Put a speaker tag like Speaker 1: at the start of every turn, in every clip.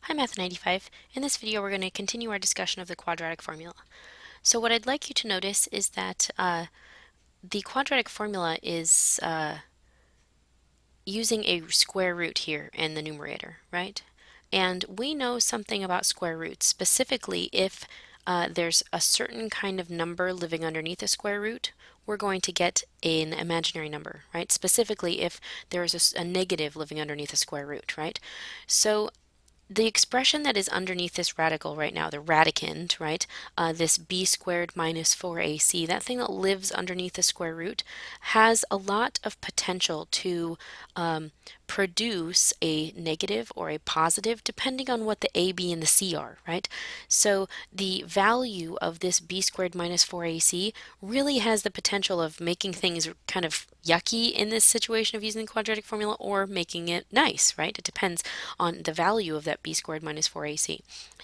Speaker 1: Hi Math 95. In this video we're going to continue our discussion of the quadratic formula. So what I'd like you to notice is that the quadratic formula is using a square root here in the numerator, right? And we know something about square roots, specifically if there's a certain kind of number living underneath a square root, we're going to get an imaginary number, right? Specifically if there is a negative living underneath a square root, right? So the expression that is underneath this radical right now, the radicand, right, this b squared minus 4ac, that thing that lives underneath the square root, has a lot of potential to produce a negative or a positive depending on what the a, b, and the c are, right? So the value of this b squared minus 4ac really has the potential of making things kind of yucky in this situation of using the quadratic formula or making it nice, right? It depends on the value of that b squared minus 4ac.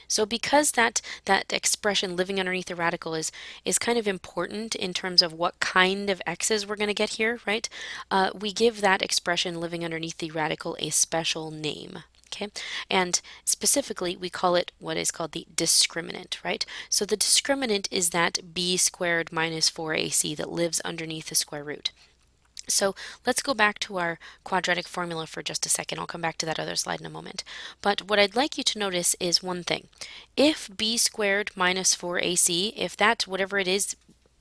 Speaker 1: So because that expression living underneath the radical is kind of important in terms of what kind of x's we're going to get here, right? We give that expression living underneath the radical a special name. Okay, and specifically we call it what is called the discriminant, right? So the discriminant is that b squared minus 4ac that lives underneath the square root. So let's go back to our quadratic formula for just a second. I'll come back to that other slide in a moment. But what I'd like you to notice is one thing. If b squared minus 4ac, if that, whatever it is,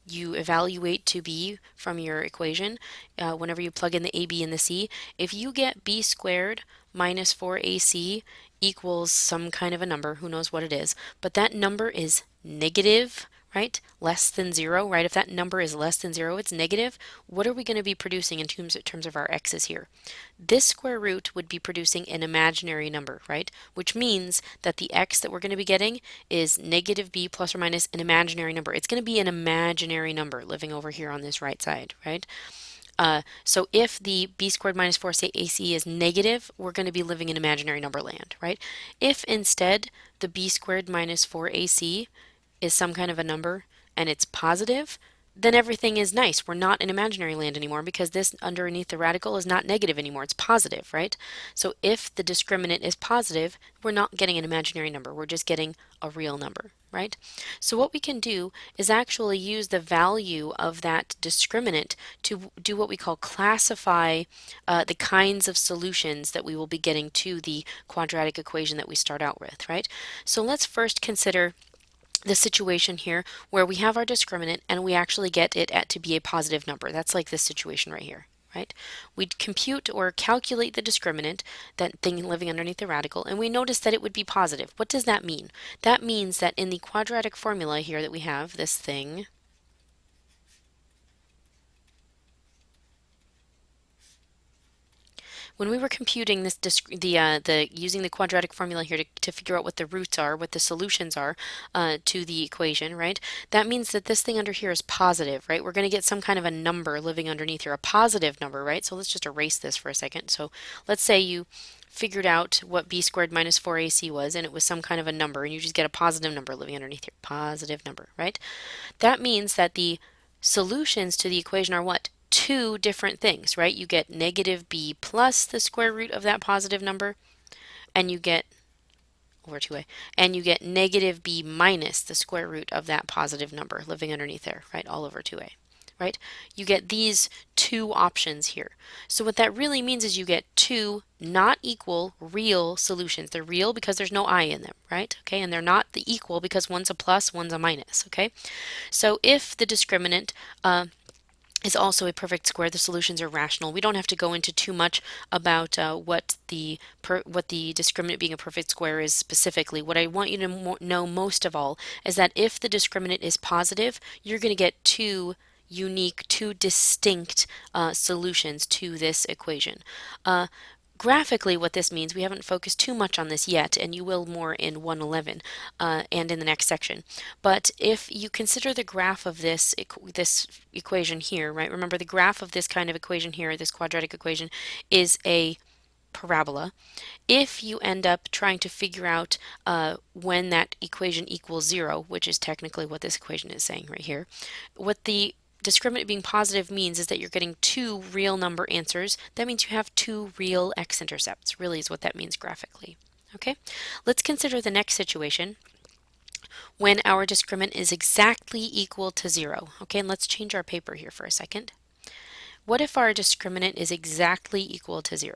Speaker 1: you evaluate to be from your equation, whenever you plug in the a, b, and the c, if you get b squared minus 4ac equals some kind of a number, who knows what it is, but that number is negative, right? Less than 0, right? If that number is less than 0, it's negative. What are we going to be producing in terms of our x's here? This square root would be producing an imaginary number, right? Which means that the x that we're going to be getting is negative b plus or minus an imaginary number. It's going to be an imaginary number living over here on this right side, right? So if the b squared minus 4ac is negative, we're going to be living in imaginary number land, right? If instead the b squared minus 4ac is some kind of a number and it's positive, then everything is nice. We're not in imaginary land anymore because this underneath the radical is not negative anymore. It's positive, right? So if the discriminant is positive, we're not getting an imaginary number. We're just getting a real number, right? So what we can do is actually use the value of that discriminant to do what we call classify the kinds of solutions that we will be getting to the quadratic equation that we start out with, right? So let's first consider the situation here where we have our discriminant and we actually get it to be a positive number. That's like this situation right here, right? We'd compute or calculate the discriminant, that thing living underneath the radical, and we notice that it would be positive. What does that mean? That means that in the quadratic formula here that we have, this thing, when we were computing this, using the quadratic formula here to figure out what the roots are, what the solutions are to the equation, right? That means that this thing under here is positive, right? We're going to get some kind of a number living underneath here, a positive number, right? So let's just erase this for a second. So let's say you figured out what b squared minus 4ac was, and it was some kind of a number, and you just get a positive number living underneath here, positive number, right? That means that the solutions to the equation are what? Two different things, right? You get negative b plus the square root of that positive number, and you get over 2a, and you get negative b minus the square root of that positive number living underneath there, right? All over 2a, right? You get these two options here. So what that really means is you get two not equal real solutions. They're real because there's no I in them, right? Okay, and they're not the equal because one's a plus, one's a minus, okay? So if the discriminant is also a perfect square, the solutions are rational. We don't have to go into too much about what the discriminant being a perfect square is specifically. What I want you to know most of all is that if the discriminant is positive, you're going to get two unique, two distinct solutions to this equation. Graphically, what this means, we haven't focused too much on this yet, and you will more in 111 and in the next section. But if you consider the graph of this equation here, right? Remember, the graph of this kind of equation here, this quadratic equation, is a parabola. If you end up trying to figure out when that equation equals 0, which is technically what this equation is saying right here, what the discriminant being positive means is that you're getting two real number answers. That means you have two real x-intercepts, really is what that means graphically. Okay, let's consider the next situation when our discriminant is exactly equal to 0. Okay, and let's change our paper here for a second. What if our discriminant is exactly equal to 0?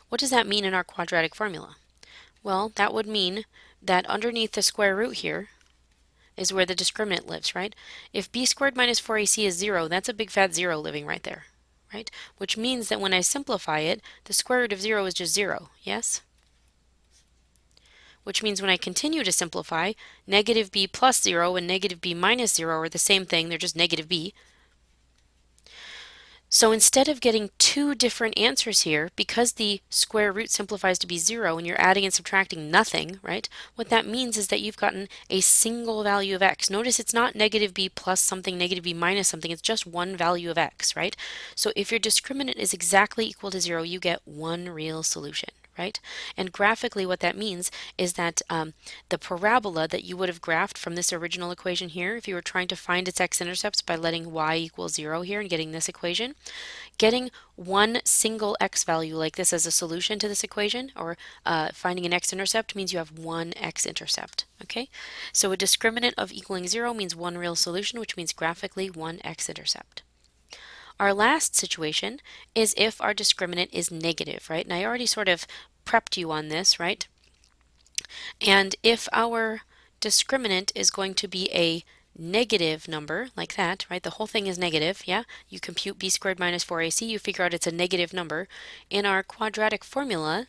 Speaker 1: What does that mean in our quadratic formula? Well, that would mean that underneath the square root here is where the discriminant lives, right? If b squared minus 4ac is 0, that's a big fat 0 living right there, right? Which means that when I simplify it, the square root of 0 is just 0, yes? Which means when I continue to simplify, negative b plus 0 and negative b minus 0 are the same thing, they're just negative b. So instead of getting two different answers here, because the square root simplifies to be 0 and you're adding and subtracting nothing, right? What that means is that you've gotten a single value of x. Notice it's not negative b plus something, negative b minus something, it's just one value of x, right? So if your discriminant is exactly equal to 0, you get one real solution, right? And graphically what that means is that the parabola that you would have graphed from this original equation here, if you were trying to find its x-intercepts by letting y equal 0 here and getting this equation, getting one single x value like this as a solution to this equation, or finding an x-intercept, means you have one x-intercept, okay? So a discriminant of equaling 0 means one real solution, which means graphically one x-intercept. Our last situation is if our discriminant is negative, right? And I already sort of prepped you on this, right? And if our discriminant is going to be a negative number, like that, right? The whole thing is negative, yeah? You compute b squared minus 4ac, you figure out it's a negative number. In our quadratic formula,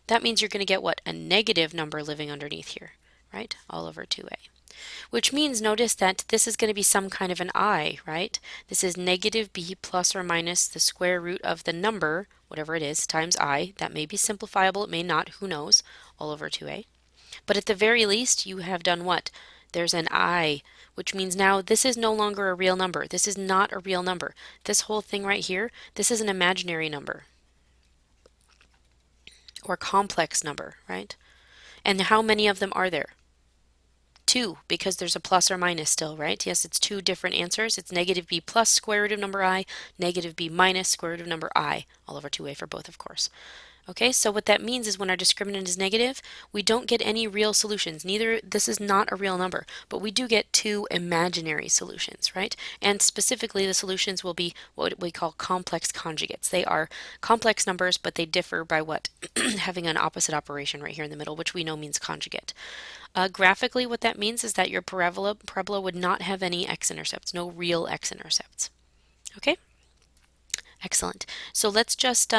Speaker 1: that means you're going to get what? A negative number living underneath here, right? All over 2a. Which means, notice that this is going to be some kind of an I, right? This is negative b plus or minus the square root of the number, whatever it is, times I. That may be simplifiable, it may not, who knows, all over 2a. But at the very least, you have done what? There's an I, which means now this is no longer a real number. This is not a real number. This whole thing right here, this is an imaginary number or complex number, right? And how many of them are there? Two, because there's a plus or minus still, right? Yes, it's two different answers. It's negative b plus square root of number I, negative b minus square root of number I, all over 2a for both, of course. Okay, so what that means is when our discriminant is negative, we don't get any real solutions. This is not a real number, but we do get two imaginary solutions, right? And specifically, the solutions will be what we call complex conjugates. They are complex numbers, but they differ by what? Having an opposite operation right here in the middle, which we know means conjugate. Graphically, what that means is that your parabola would not have any x-intercepts, no real x-intercepts. Okay? Excellent. So let's just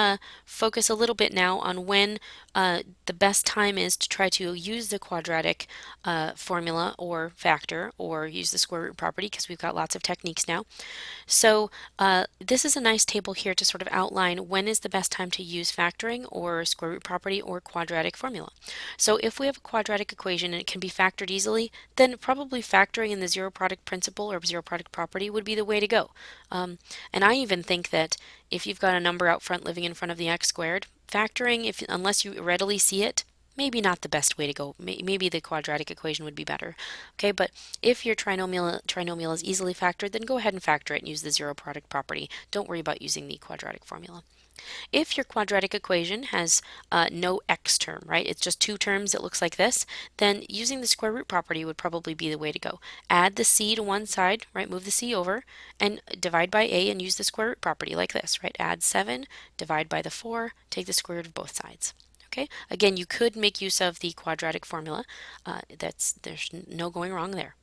Speaker 1: focus a little bit now on when the best time is to try to use the quadratic formula or factor, or use the square root property, because we've got lots of techniques now. So this is a nice table here to sort of outline when is the best time to use factoring or square root property or quadratic formula. So if we have a quadratic equation and it can be factored easily, then probably factoring in the zero product principle or zero product property would be the way to go. And I even think that if you've got a number out front living in front of the x squared, factoring, unless you readily see it, maybe not the best way to go. Maybe the quadratic equation would be better. Okay, but if your trinomial is easily factored, then go ahead and factor it and use the zero product property. Don't worry about using the quadratic formula. If your quadratic equation has no x term, right, it's just two terms, it looks like this, then using the square root property would probably be the way to go. Add the c to one side, right, move the c over, and divide by a and use the square root property like this, right, add 7, divide by the 4, take the square root of both sides. Okay, again, you could make use of the quadratic formula. There's no going wrong there.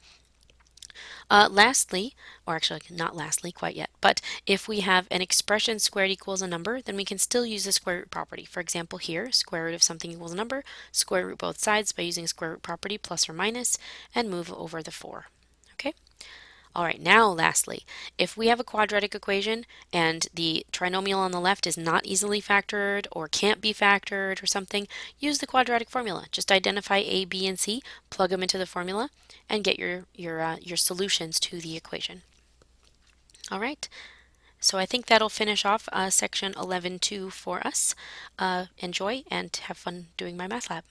Speaker 1: Lastly, or actually not lastly quite yet, but if we have an expression squared equals a number, then we can still use the square root property. For example here, square root of something equals a number, square root both sides by using square root property plus or minus, and move over the 4. Okay? All right, now lastly, if we have a quadratic equation and the trinomial on the left is not easily factored or can't be factored or something, use the quadratic formula. Just identify a, b, and c, plug them into the formula, and get your solutions to the equation. All right, so I think that'll finish off section 11.2 for us. Enjoy and have fun doing my math lab.